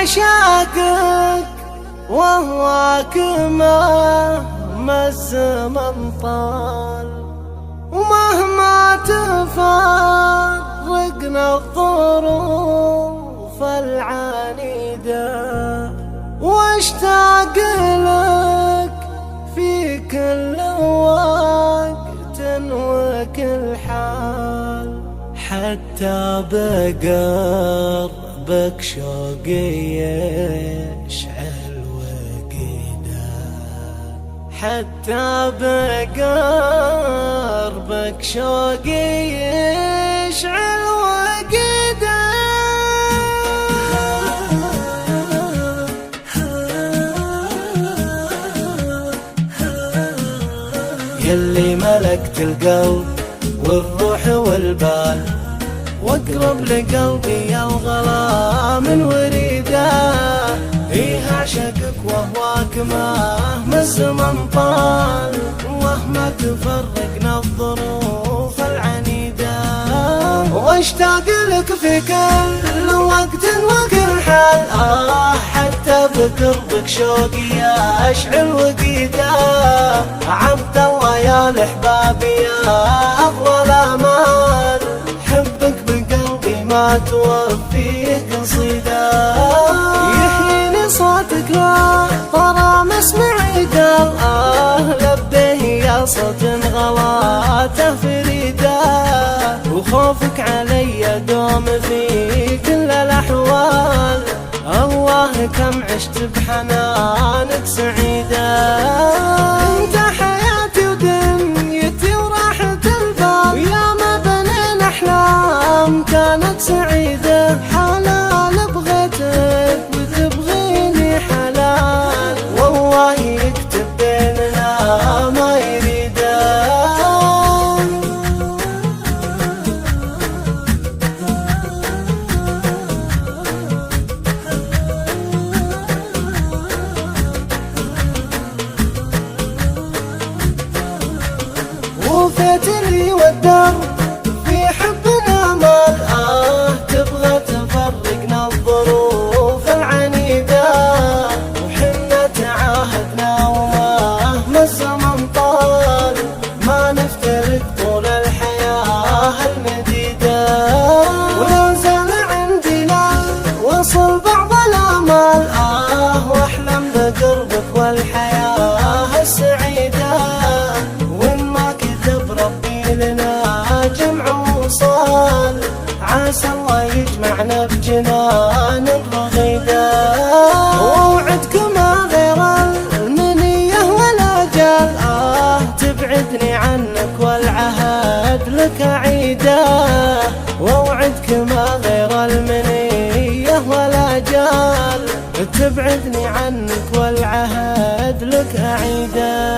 عشاقك وهواك مهما الزمن طال، ومهما تفرقنا الظروف العنيدة، واشتاق لك في كل وقت وكل حال، حتى بقربك شوقي يشعل وقيدا، حتى بقربك شوقي يشعل وقيدا. يلي ملكت القلب والروح والبال، واقرب لقلبي الغلا من وريده، إيه أعشقك وهواك مهما الزمن طال، ومهما تفرقنا الظروف العنيدة، واشتاق لك في كل وقت وكل حال، حتى بقربك شوقي يشعل وقيده، عبد الله يا الأحباب يا أفضل أمان، حبك بقلبي ما توفيه قصيدة، يحييني صوتك لا ترى مسمعي قال، لبيه يا صوت غلاته فريدة، وخوفك علي دوم في كل الأحوال، الله كم عشت بحنانك سعيدة، انت حياتي ودنيتي وراحة البال، يا ما بنينا أحلام كانت سعيدة، حلال بغيتك وتبغيني حلال، والله يكتب بيننا ما يريده. وفيت لي والدرب في حبنا مال، تبغى تفرقنا الظروف العنيدة، وحنا تعاهدنا ومهما الزمن طال، ما نفترق طول الحياة المديدة، ولا زال عندي لا وصل بعض الآمال، واحلم بقربك والحياة السعيدة، لنا جمع وصال، عسى الله يجمعنا بجنان رغيدة، ووعدك ما غير المنية والأجال، تبعدني عنك والعهد لك أعيده، ووعدك ما غير المنية والأجال، تبعدني عنك والعهد لك أعيده.